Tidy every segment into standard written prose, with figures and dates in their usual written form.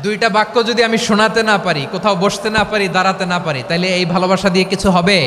দুইটা বাক্য যদি আমি শোনাতে না পারি, কোথাও বসতে না পারি, দাঁড়াতে না পারি, তাইলে এই ভালোবাসা দিয়ে কিছু হবে?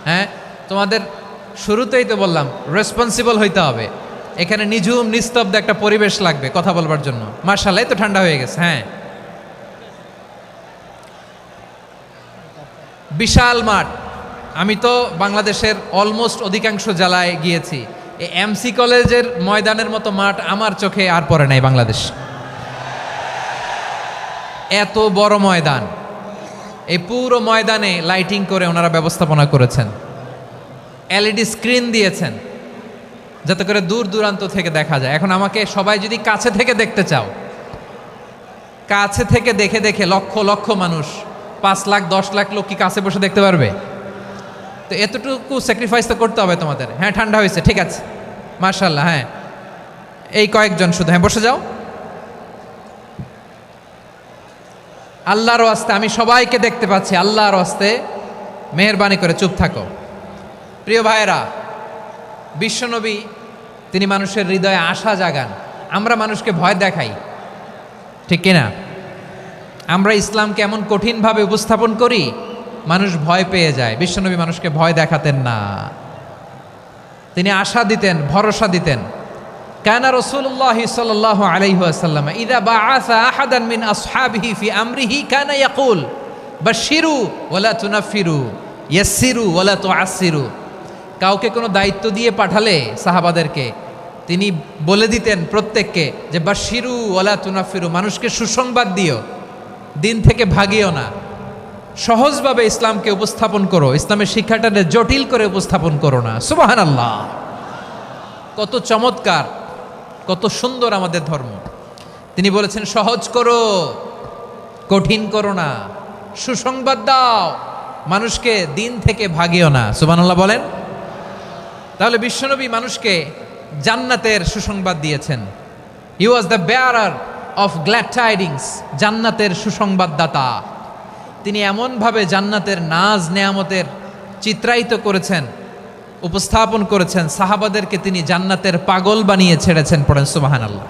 হ্যাঁ, তোমাদের শুরুতেই তো বললাম রেসপন্সিবল হইতে হবে। এখানে নিঝুম নিস্তব্ধ একটা পরিবেশ লাগবে কথা বলবার জন্য। মার্শাল্লাহ, তো ঠান্ডা হয়ে গেছে। হ্যাঁ, বিশাল মাঠ। আমি তো বাংলাদেশের অলমোস্ট অধিকাংশ জেলায় গিয়েছি। এই এমসি কলেজের ময়দানের মতো মাঠ আমার চোখে আর পড়ে নাই বাংলাদেশ। এত বড় ময়দান, এই পুরো ময়দানে লাইটিং করে ওনারা ব্যবস্থাপনা করেছেন, এলইডি স্ক্রিন দিয়েছেন যাতে করে দূর দূরান্ত থেকে দেখা যায়। এখন আমাকে সবাই যদি কাছে থেকে দেখতে চাও, কাছে থেকে দেখে দেখে লক্ষ লক্ষ মানুষ, 5 লাখ 10 লাখ লোক কি কাছে বসে দেখতে পারবে? তো এতটুকু স্যাক্রিফাইস তো করতে হবে তোমাদের। হ্যাঁ, ঠান্ডা হয়েছে, ঠিক আছে, মার্শাল্লাহ। হ্যাঁ, এই কয়েকজন শুধু, হ্যাঁ বসে যাও। আল্লাহর ওয়াস্তে আমি সবাইকে দেখতে পাচ্ছি, আল্লাহর ওয়াস্তে মেহেরবানি করে চুপ থাকো। প্রিয় ভাইয়েরা, বিশ্বনবী তিনি মানুষের হৃদয়ে আশা জাগান। আমরা মানুষকে ভয় দেখাই, ঠিক কিনা? আমরা ইসলামকে এমন কঠিনভাবে উপস্থাপন করি, মানুষ ভয় পেয়ে যায়। বিশ্বনবী মানুষকে ভয় দেখাতেন না, তিনি আশা দিতেন, ভরসা দিতেন। কানা রাসূলুল্লাহ সাল্লাল্লাহু আলাইহি ওয়াসাল্লাম ইযা বাআসা আহাদান মিন আসহাবিহি ফি আমরিহি কানা ইয়াকুল বাশশিরু ওয়ালা তুনাফিরু ইয়াসসিরু ওয়ালা তুআসসিরু। কাউকে কোনো দায়িত্ব দিয়ে পাঠালে সাহাবাদেরকে তিনি বলে দিতেন প্রত্যেককে যে বাশশিরু ওয়ালা তুনাফিরু, মানুষকে সুসংবাদ দিও, দিন থেকে ভাগিও না, সহজভাবে ইসলামকে উপস্থাপন করো, ইসলামের শিক্ষাটাকে জটিল করে উপস্থাপন করো না। সুবহানাল্লাহ, কত চমৎকার, কত সুন্দর আমাদের ধর্ম। তিনি বলেছেন সহজ করো, কঠিন করো না, সুসংবাদ দাও, মানুষকে দিন থেকে ভাগিও না। সুবহানাল্লাহ বলেন। তাহলে বিশ্বনবী মানুষকে জান্নাতের সুসংবাদ দিয়েছেন। He was the bearer of glad tidings, জান্নাতের সুসংবাদদাতা। তিনি এমনভাবে জান্নাতের নাজ নেয়ামতের চিত্রায়িত করেছেন, উপস্থাপন করেছেন, সাহাবাদেরকে তিনি জান্নাতের পাগল বানিয়ে ছেড়েছেন। পড়েন সুবহানাল্লাহ।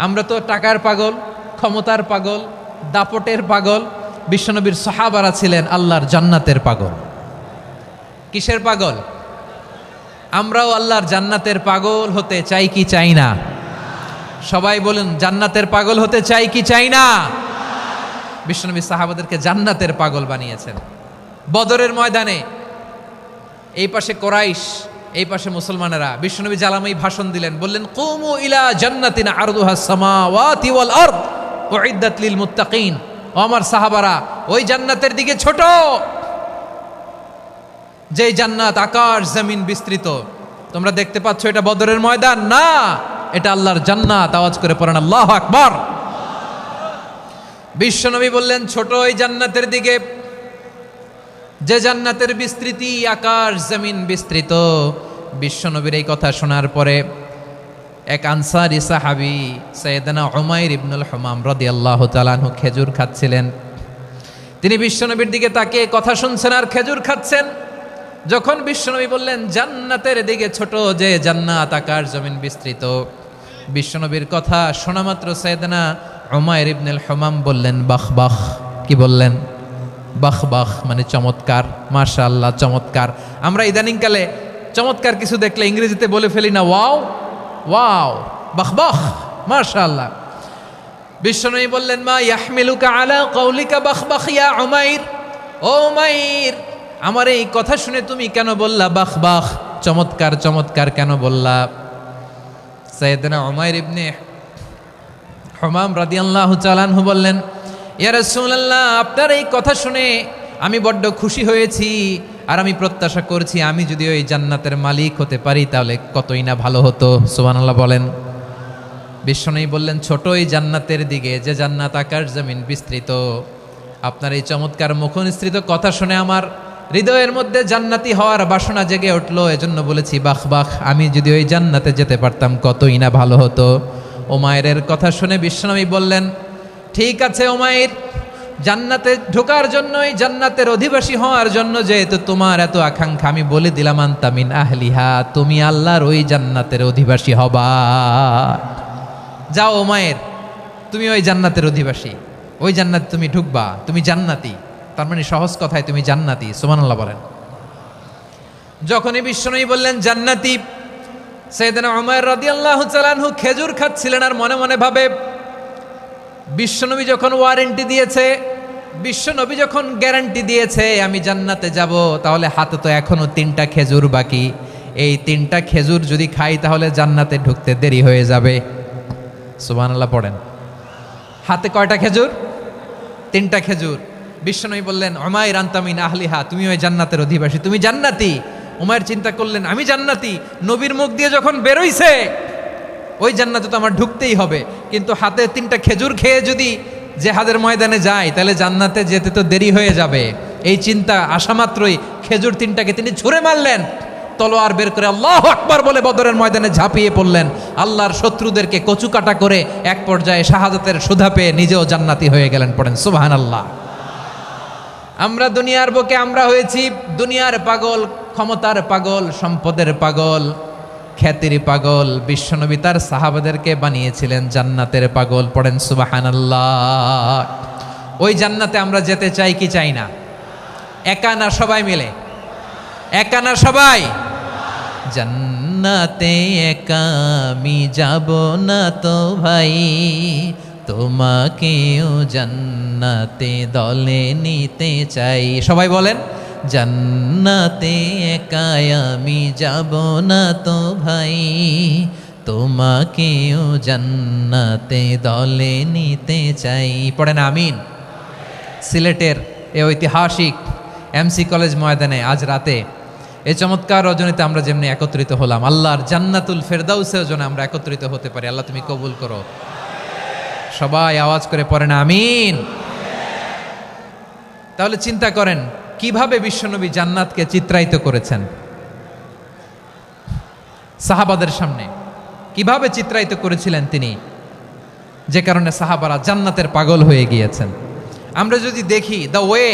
আমরা তো টাকার পাগল, ক্ষমতার পাগল, দাপটের পাগল। বিশ্বনবীর সাহাবারা ছিলেন আল্লাহর জান্নাতের পাগল। কিসের পাগল? আমরাও আল্লাহর জান্নাতের পাগল হতে চাই কি চাই না? সবাই বলুন, জান্নাতের পাগল হতে চাই কি চাই না? বিশ্বনবী সাহাবাদেরকে জান্নাতের পাগল বানিয়েছেন। বদরের ময়দানে এই পাশে কোরাইশ, এই পাশে মুসলমানেরা। বিশ্বনবী জালামাই ভাষণ দিলেন, বললেন কুমু ইলা জান্নাতিন আরদুহাস সামাওয়াতি ওয়াল আরদ উইদ্দাত লিল মুত্তাকিন। ও আমার সাহাবারা, ওই জান্নাতের দিকে ছোট, যেই জান্নাত আকাশ জমিন বিস্তৃত। তোমরা দেখতে পাচ্ছ এটা বদরের ময়দান না, এটা আল্লাহর জান্নাত। আওয়াজ করে পড়েন আল্লাহু আকবার। বিশ্বনবী বললেন ছোট ওই জান্নাতের দিকে, যে জান্নাতের বিস্তৃতি আকাশ জমিন বিস্তৃত। বিশ্বনবীর এই কথা শোনার পরে এক আনসারী সাহাবী সাইয়েদনা উমাইর ইবনুল হুমাম রাদিয়াল্লাহু তাআলা আনহু খেজুর খাচ্ছিলেন। তিনি বিশ্বনবীর দিকে তাকিয়ে কথা শুনছেন আর খেজুর খাচ্ছেন। যখন বিশ্বনবী বললেন জান্নাতের দিকে ছোট, যে জান্নাত আকাশ জমিন বিস্তৃত, বিশ্বনবীর কথা শোনা মাত্র সাইয়েদনা উমাইর ইবনুল হুমাম বললেন বাহ বাহ। কি বললেন? বাহ বাহ, মানে চমৎকার, মাশাআল্লাহ চমৎকার। আমরা ইদানিংকালে চমৎকার কিছু দেখলে ইংরেজিতে বলে ফেলি না ওয়াও ওয়াও, বাহ বাহ, মাশাআল্লাহ। বিশ্বনবী বললেন মা ইয়াহমিলুকা আলা কওলিকা বাহ বাহ ইয়া উমাইর। ও উমাইর, আমার এই কথা শুনে তুমি কেন বললা বাহ বাহ, চমৎকার চমৎকার কেন বললা? সাইয়েদনা উমাইর ইবনে হুমাম রাদিয়াল্লাহু তাআলা আনহু বললেন ইয়া রাসূলুল্লাহ, আপনার এই কথা শুনে আমি বড্ড খুশি হয়েছি, আর আমি প্রত্যাশা করছি আমি যদি ওই জান্নাতের মালিক হতে পারি তাহলে কতই না ভালো হতো। সুবহানাল্লাহ বলেন। বিশ্বনবী বললেন ছোট ওই জান্নাতের দিকে, যে জান্নাত আকাশ জমিন বিস্তৃত। আপনার এই চমৎকার মুখনিসৃত কথা শুনে আমার হৃদয়ের মধ্যে জান্নাতি হওয়ার বাসনা জেগে উঠলো, এজন্য বলেছি বাহ বাহ, আমি যদি ওই জান্নাতে যেতে পারতাম কতই না ভালো হতো। উমাইরের কথা শুনে বিশ্বনবী বললেন ঠিক আছে উমাইর, জান্নাতে ঢোকার জন্য, এই জান্নাতের অধিবাসী হওয়ার জন্য যেহেতু তোমার এত আকাঙ্ক্ষা, আমি বলে দিলাম আনতা মিন আহলিহা, তুমি আল্লাহর ওই জান্নাতের অধিবাসী হবা। যাও উমাইর, তুমি ওই জান্নাতের অধিবাসী, ওই জান্নাতে তুমি ঢুকবা, তুমি জান্নাতি। তার মানে সহজ কথায় তুমি জান্নাতি। সুবহানাল্লাহ বলেন। যখনই বিশ্বনবী বললেন জান্নাতি, সাইয়েদনা উমর রাদিয়াল্লাহু তাআলা আনহু খেজুর খাচ্ছিলেন আর মনে মনে ভাবে, বিশ্বনবী যখন ওয়ারেন্টি দিয়েছে, বিশ্বনবী যখন গ্যারান্টি দিয়েছে আমি জান্নাতে যাব, তাহলে হাতে তো এখনো 3টা খেজুর বাকি। এই 3টা খেজুর যদি খাই তাহলে জান্নাতে ঢুকতে দেরি হয়ে যাবে। সুবহানাল্লাহ পড়েন। হাতে কয়টা খেজুর? 3টা খেজুর। বিশ্বনবী বললেন উমাইর আনতা মিন আহলিহা, তুমি ওই জান্নাতের অধিবাসী, তুমি জান্নাতি। উমাইর চিন্তা করলেন আমি জান্নাতি, নবীর মুখ দিয়ে যখন বেরোইছে ওই জান্নাতে তো আমার ঢুকতেই হবে, কিন্তু হাতে 3টা খেজুর খেয়ে যদি জেহাদের ময়দানে যাই তাহলে জান্নাতে যেতে তো দেরি হয়ে যাবে। এই চিন্তা আসা মাত্রই খেজুর 3টাকে তিনি ছুঁড়ে মারলেন, তলোয়ার বের করে আল্লাহু আকবার বলে বদরের ময়দানে ঝাঁপিয়ে পড়লেন। আল্লাহর শত্রুদেরকে কচুকাটা করে এক পর্যায়ে শাহাদাতের সুধা পেয়ে নিজেও জান্নাতি হয়ে গেলেন। পড়েন সুবহানাল্লাহ। আমরা দুনিয়ার বুকে আমরা হয়েছি দুনিয়ার পাগল, ক্ষমতার পাগল, সম্পদের পাগল, খ্যাতির পাগল। বিশ্বনবী তার সাহাবাদেরকে বানিয়েছিলেন জান্নাতের পাগল। পড়েন সুবহানাল্লাহ। ওই জান্নাতে আমরা যেতে চাই কি চাই না? একা না সবাই মিলে? একা না সবাই? জান্নাতে একা আমি যাব না তো ভাই, তোমাকেও জান্নাতে দলে নিতে চাই। সবাই বলেন জান্নাতে একা আমি যাব না তো ভাই, তোমাকেও জান্নাতে দলে নিতে চাই। পড়েন আমিন। সিলেটের এই ঐতিহাসিক এমসি কলেজ ময়দানে আজ রাতে এই চমৎকার রজনীতে আমরা যেমনি একত্রিত হলাম, আল্লাহর জান্নাতুল ফেরদাউসের জন্য আমরা একত্রিত হতে পারি। আল্লাহ তুমি কবুল করো। সবাই আওয়াজ করে পড়েন আমিন। তাহলে চিন্তা করেন কিভাবে বিশ্বনবী জান্নাতকে চিত্রায়িত করেছেন সাহাবাদের সামনে, কিভাবে চিত্রায়িত করেছিলেন তিনি, যে কারণে সাহাবারা জান্নাতের পাগল হয়ে গিয়েছেন। আমরা যদি দেখি the way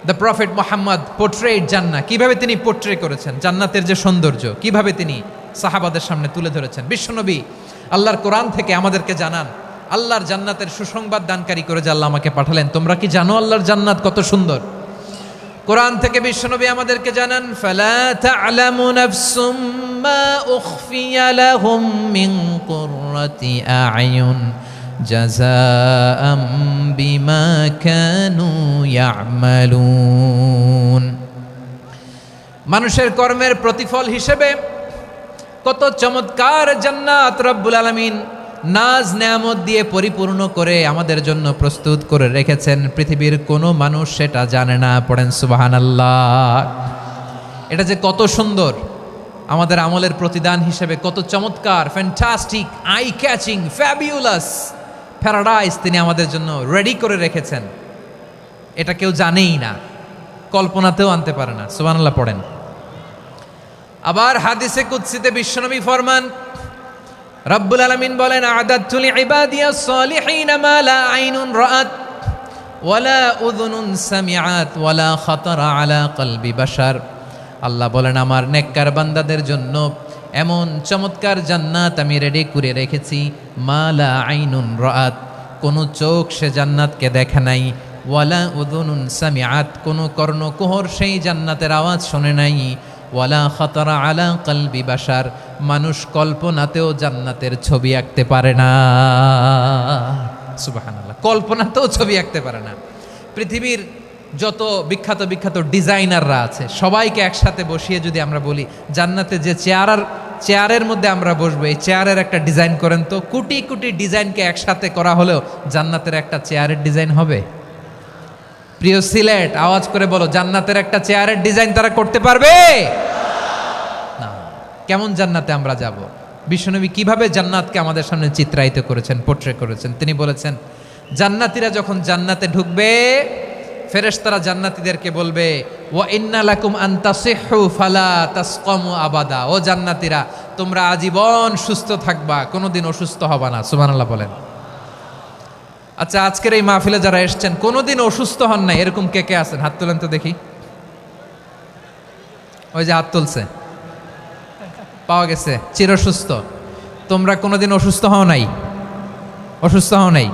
the prophet Muhammad portrait জান্নাত, কিভাবে তিনি পোর্ট্রে করেছেন জান্নাতের যে সৌন্দর্য, কিভাবে তিনি সাহাবাদের সামনে তুলে ধরেছেন। বিশ্বনবী আল্লাহর কোরআন থেকে আমাদেরকে জানান আল্লাহর জান্নাতের সুসংবাদ দানকারী করে যে আল্লাহ আমাকে পাঠালেন। তোমরা কি জানো আল্লাহর জান্নাত কত সুন্দর? কোরআন থেকে বিশ্বনবী আমাদেরকে জানান ফালা তা'লামু নাফসুম মা উখফিয়া লাহুম মিন কুররাতি আ'য়ুন জাযাআম বিমা কানু ইয়া'মালুন। মানুষের কর্মের প্রতিফল হিসেবে কত চমৎকার জান্নাত রব্বুল আলামিন নাজ নেয়ামত দিয়ে পরিপূর্ণ করে আমাদের জন্য প্রস্তুত করে রেখেছেন। পৃথিবীর কোনো মানুষ সেটা জানে না। পড়েন সুবহানাল্লাহ। এটা যে কত সুন্দর, আমাদের আমলের প্রতিদান হিসেবে কত চমৎকার, fantastic, eye catching, fabulous paradise তিনি আমাদের জন্য রেডি করে রেখেছেন। এটা কেউ জানেই না, কল্পনাতেও আনতে পারে না। সুবহানাল্লাহ পড়েন। আবার হাদিসে কুদসিতে বিশ্বনবী ফরমান, রব্বুল আলামিন বলেন আ'দাতু লিইবাদিয়াস সালিহিনা মা লা আইনুন রাআত ওয়ালা উযুনুন সামিআত ওয়ালা খাতারা আলা কলবি বাশার। আল্লাহ বলেন আমার নেককার বান্দাদের জন্য এমন চমৎকার জান্নাত আমি রেডি করে রেখেছি, মা লা আইনুন রাআত, কোন চোখ সে জান্নাতকে দেখে নাই, ওয়ালা উযুনুন সামিআত, কোন কর্ণকুহর সেই জান্নাতের আওয়াজ শোনে নাই, ওয়ালা খাতারা আলা কলবি বাশার, মানুষ কল্পনাতেও জান্নাতের ছবি আঁকতে পারে না। সুবহানাল্লাহ, কল্পনাতেও ছবি আঁকতে পারে না। পৃথিবীর যত বিখ্যাত বিখ্যাত ডিজাইনাররা আছে সবাইকে একসাথে বসিয়ে যদি আমরা বলি জান্নাতে যে চেয়ারের মধ্যে আমরা বসবো, এই চেয়ারের একটা ডিজাইন করেন তো, কোটি কোটি ডিজাইনকে একসাথে করা হলেও জান্নাতের একটা চেয়ারের ডিজাইন হবে? প্রিয় সিলেট, আওয়াজ করে বলো, জান্নাতের একটা চেয়ারের ডিজাইন তারা করতে পারবে না। কেমন জান্নাতে আমরা যাব? বিশ্বনবী কিভাবে জান্নাতকে আমাদের সামনে চিত্রায়িত করেছেন, পোর্ট্রে করেছেন। তিনি বলেছেন জান্নাতীরা যখন জান্নাতে ঢুকবে ফেরেশতারা জান্নাতীদেরকে বলবে ওয়া ইন্না লাকুম আন তাসিহু ফালা তাসকামু আবাদা, ও জান্নাতীরা তোমরা আজীবন সুস্থ থাকবা, কোনোদিন অসুস্থ হবা না। সুবহানাল্লাহ বলেন। আচ্ছা, আজকের এই মাহফিলে যারা এসেছেন কোনোদিন অসুস্থ হন নাই এরকম কে কে আছেন? হাত তোলেন তো দেখি। ওই যে হাত তুলছে, পাওয়া গেছে, চিরসুস্থ। তোমরা কোনোদিন অসুস্থ হও নাই? অসুস্থ হও নাই?